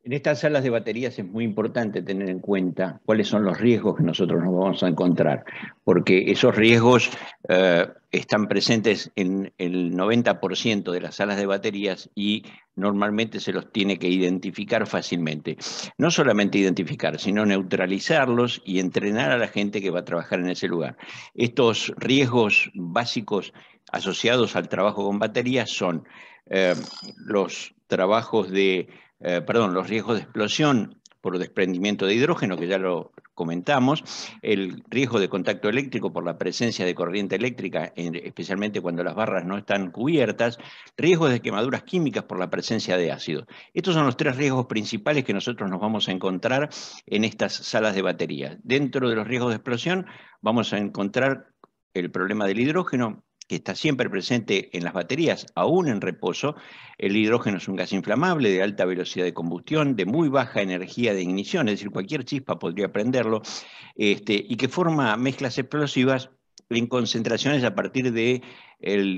En estas salas de baterías es muy importante tener en cuenta cuáles son los riesgos que nosotros nos vamos a encontrar, porque esos riesgos están presentes en el 90% de las salas de baterías y normalmente se los tiene que identificar fácilmente. No solamente identificar, sino neutralizarlos y entrenar a la gente que va a trabajar en ese lugar. Estos riesgos básicos asociados al trabajo con baterías son eh, los trabajos los riesgos de explosión por desprendimiento de hidrógeno, que ya lo comentamos, el riesgo de contacto eléctrico por la presencia de corriente eléctrica, especialmente cuando las barras no están cubiertas, riesgos de quemaduras químicas por la presencia de ácido. Estos son los tres riesgos principales que nosotros nos vamos a encontrar en estas salas de batería. Dentro de los riesgos de explosión vamos a encontrar el problema del hidrógeno, que está siempre presente en las baterías, aún en reposo. El hidrógeno es un gas inflamable de alta velocidad de combustión, de muy baja energía de ignición, es decir, cualquier chispa podría prenderlo, y que forma mezclas explosivas en concentraciones a partir del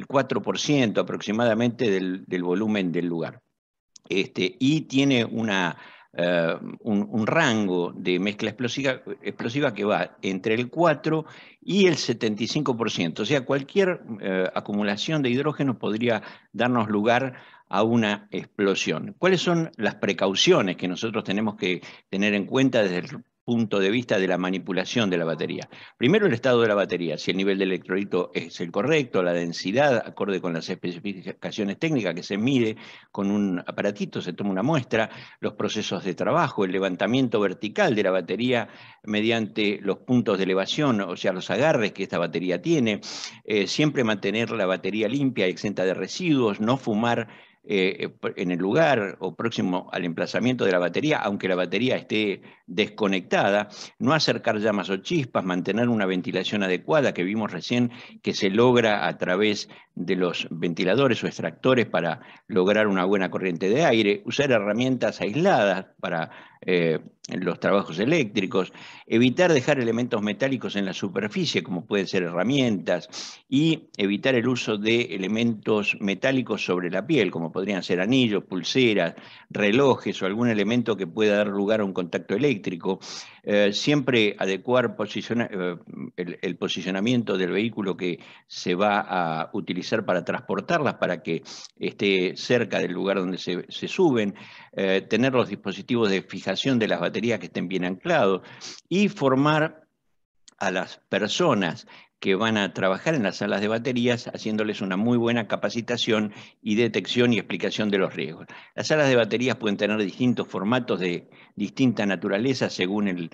4% aproximadamente del volumen del lugar. Y tiene un rango de mezcla explosiva que va entre el 4 y el 75%. O sea, cualquier acumulación de hidrógeno podría darnos lugar a una explosión. ¿Cuáles son las precauciones que nosotros tenemos que tener en cuenta desde el punto de vista de la manipulación de la batería? Primero, el estado de la batería, si el nivel de electrolito es el correcto, la densidad, acorde con las especificaciones técnicas que se mide con un aparatito, se toma una muestra, los procesos de trabajo, el levantamiento vertical de la batería mediante los puntos de elevación, o sea, los agarres que esta batería tiene, siempre mantener la batería limpia y exenta de residuos, no fumar en el lugar o próximo al emplazamiento de la batería, aunque la batería esté desconectada, no acercar llamas o chispas, mantener una ventilación adecuada que vimos recién que se logra a través de los ventiladores o extractores para lograr una buena corriente de aire, usar herramientas aisladas para los trabajos eléctricos, evitar dejar elementos metálicos en la superficie, como pueden ser herramientas, y evitar el uso de elementos metálicos sobre la piel, como podrían ser anillos, pulseras, relojes o algún elemento que pueda dar lugar a un contacto eléctrico. Siempre adecuar el posicionamiento del vehículo que se va a utilizar para transportarlas para que esté cerca del lugar donde se suben, tener los dispositivos de fijación de las baterías que estén bien anclados y formar a las personas que van a trabajar en las salas de baterías, haciéndoles una muy buena capacitación y detección y explicación de los riesgos. Las salas de baterías pueden tener distintos formatos de distinta naturaleza según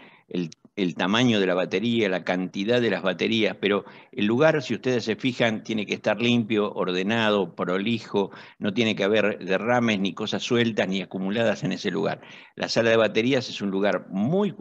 el tamaño de la batería, la cantidad de las baterías, pero el lugar, si ustedes se fijan, tiene que estar limpio, ordenado, prolijo, no tiene que haber derrames ni cosas sueltas ni acumuladas en ese lugar. La sala de baterías es un lugar muy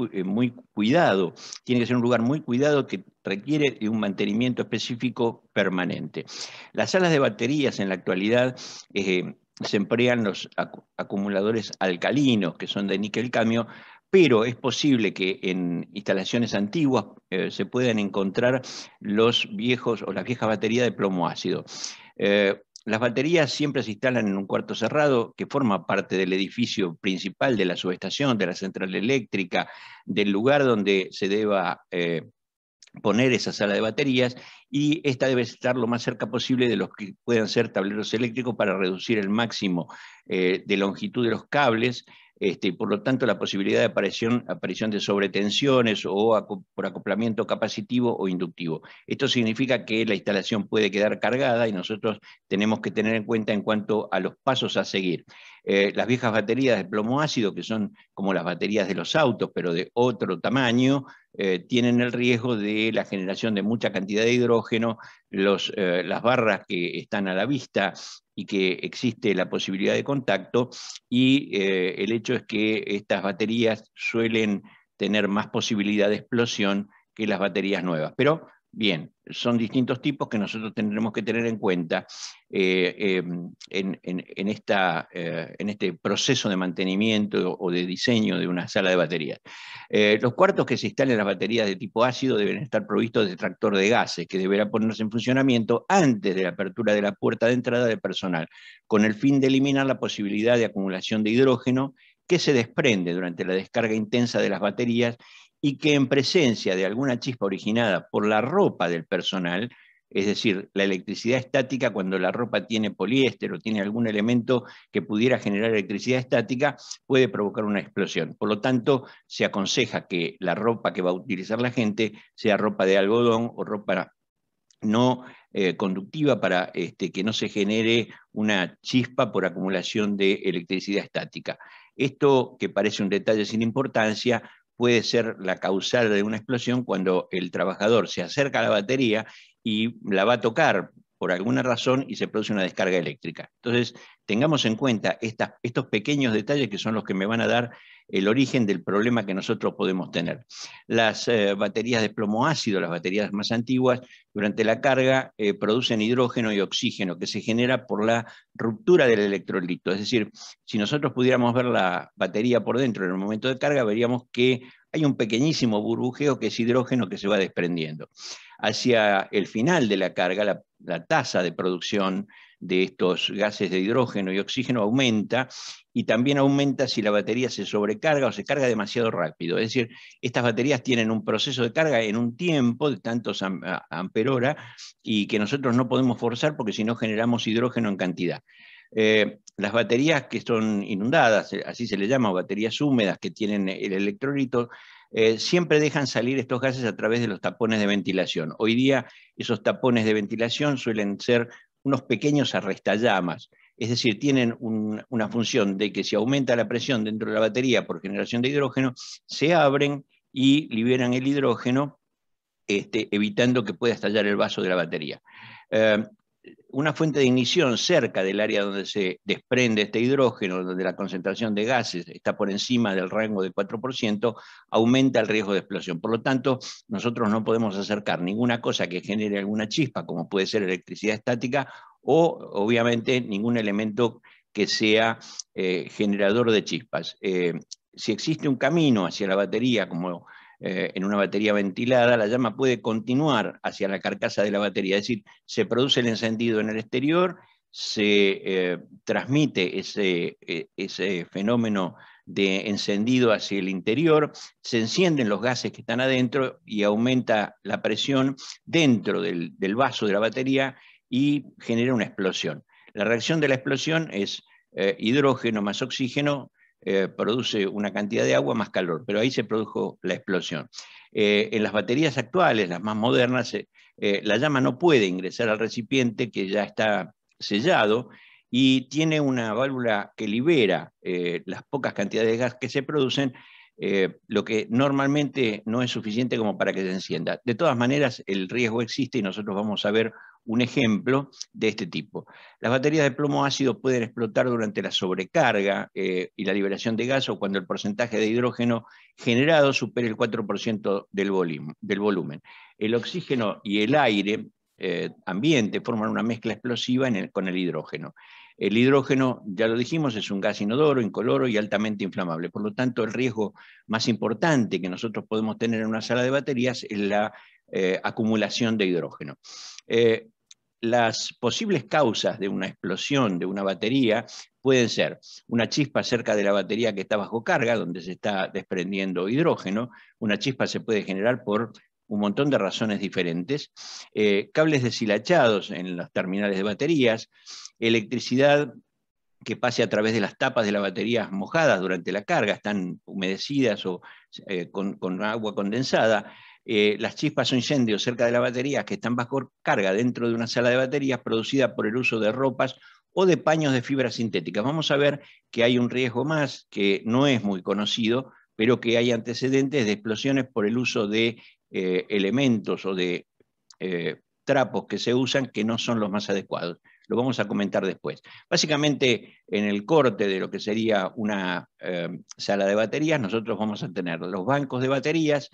cuidado, tiene que ser un lugar muy cuidado que requiere de un mantenimiento específico permanente. Las salas de baterías en la actualidad se emplean los acumuladores alcalinos, que son de níquel-cadmio, pero es posible que en instalaciones antiguas se puedan encontrar los viejos o las viejas baterías de plomo ácido. Las baterías siempre se instalan en un cuarto cerrado que forma parte del edificio principal de la subestación, de la central eléctrica, del lugar donde se deba poner esa sala de baterías, y esta debe estar lo más cerca posible de los que puedan ser tableros eléctricos para reducir el máximo de longitud de los cables, y por lo tanto la posibilidad de aparición de sobretensiones o por acoplamiento capacitivo o inductivo. Esto significa que la instalación puede quedar cargada y nosotros tenemos que tener en cuenta en cuanto a los pasos a seguir. Las viejas baterías de plomo ácido, que son como las baterías de los autos, pero de otro tamaño, tienen el riesgo de la generación de mucha cantidad de hidrógeno, las barras que están a la vista y que existe la posibilidad de contacto, y el hecho es que estas baterías suelen tener más posibilidad de explosión que las baterías nuevas. Pero bien, son distintos tipos que nosotros tendremos que tener en cuenta en este proceso de mantenimiento o de diseño de una sala de baterías. Los cuartos que se instalen las baterías de tipo ácido deben estar provistos de extractor de gases, que deberá ponerse en funcionamiento antes de la apertura de la puerta de entrada del personal, con el fin de eliminar la posibilidad de acumulación de hidrógeno que se desprende durante la descarga intensa de las baterías y que en presencia de alguna chispa originada por la ropa del personal, es decir, la electricidad estática, cuando la ropa tiene poliéster o tiene algún elemento que pudiera generar electricidad estática, puede provocar una explosión. Por lo tanto, se aconseja que la ropa que va a utilizar la gente sea ropa de algodón o ropa no conductiva para que no se genere una chispa por acumulación de electricidad estática. Esto, que parece un detalle sin importancia, puede ser la causal de una explosión cuando el trabajador se acerca a la batería y la va a tocar por alguna razón y se produce una descarga eléctrica. Entonces, tengamos en cuenta estos pequeños detalles que son los que me van a dar el origen del problema que nosotros podemos tener. Las baterías de plomo ácido, las baterías más antiguas, durante la carga producen hidrógeno y oxígeno que se genera por la ruptura del electrolito. Es decir, si nosotros pudiéramos ver la batería por dentro en el momento de carga, veríamos que hay un pequeñísimo burbujeo que es hidrógeno que se va desprendiendo. Hacia el final de la carga, la tasa de producción de estos gases de hidrógeno y oxígeno aumenta, y también aumenta si la batería se sobrecarga o se carga demasiado rápido. Es decir, estas baterías tienen un proceso de carga en un tiempo de tantos amperhora y que nosotros no podemos forzar porque si no generamos hidrógeno en cantidad. Las baterías que son inundadas, así se le llama, baterías húmedas que tienen el electrolito, siempre dejan salir estos gases a través de los tapones de ventilación. Hoy día esos tapones de ventilación suelen ser unos pequeños arrestallamas, es decir, tienen una función de que si aumenta la presión dentro de la batería por generación de hidrógeno, se abren y liberan el hidrógeno, evitando que pueda estallar el vaso de la batería. Una fuente de ignición cerca del área donde se desprende este hidrógeno, donde la concentración de gases está por encima del rango de 4%, aumenta el riesgo de explosión. Por lo tanto, nosotros no podemos acercar ninguna cosa que genere alguna chispa, como puede ser electricidad estática, o obviamente ningún elemento que sea generador de chispas. Si existe un camino hacia la batería, como en una batería ventilada, la llama puede continuar hacia la carcasa de la batería, es decir, se produce el encendido en el exterior, se transmite ese fenómeno de encendido hacia el interior, se encienden los gases que están adentro y aumenta la presión dentro del vaso de la batería y genera una explosión. La reacción de la explosión es hidrógeno más oxígeno, produce una cantidad de agua más calor, pero ahí se produjo la explosión. En las baterías actuales, las más modernas, la llama no puede ingresar al recipiente que ya está sellado y tiene una válvula que libera las pocas cantidades de gas que se producen, lo que normalmente no es suficiente como para que se encienda. De todas maneras, el riesgo existe y nosotros vamos a ver un ejemplo de este tipo. Las baterías de plomo ácido pueden explotar durante la sobrecarga y la liberación de gas o cuando el porcentaje de hidrógeno generado supere el 4% del volumen. El oxígeno y el aire ambiente forman una mezcla explosiva con el hidrógeno. El hidrógeno, ya lo dijimos, es un gas inodoro, incoloro y altamente inflamable. Por lo tanto, el riesgo más importante que nosotros podemos tener en una sala de baterías es la acumulación de hidrógeno. Las posibles causas de una explosión de una batería pueden ser una chispa cerca de la batería que está bajo carga, donde se está desprendiendo hidrógeno. Una chispa se puede generar por un montón de razones diferentes. Cables deshilachados en los terminales de baterías, electricidad que pase a través de las tapas de las baterías mojadas durante la carga, están humedecidas o con agua condensada. Las chispas o incendios cerca de la batería que están bajo carga dentro de una sala de baterías producida por el uso de ropas o de paños de fibra sintética. Vamos a ver que hay un riesgo más que no es muy conocido, pero que hay antecedentes de explosiones por el uso de elementos o de trapos que se usan que no son los más adecuados. Lo vamos a comentar después. Básicamente, en el corte de lo que sería una sala de baterías, nosotros vamos a tener los bancos de baterías,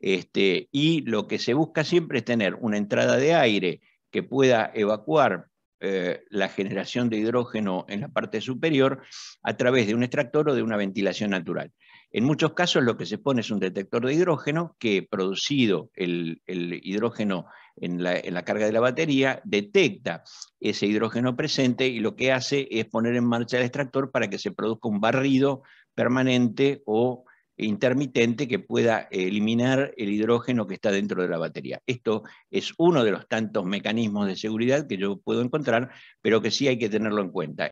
y lo que se busca siempre es tener una entrada de aire que pueda evacuar la generación de hidrógeno en la parte superior a través de un extractor o de una ventilación natural. En muchos casos lo que se pone es un detector de hidrógeno que, producido el hidrógeno en la carga de la batería, detecta ese hidrógeno presente y lo que hace es poner en marcha el extractor para que se produzca un barrido permanente o intermitente que pueda eliminar el hidrógeno que está dentro de la batería. Esto es uno de los tantos mecanismos de seguridad que yo puedo encontrar, pero que sí hay que tenerlo en cuenta.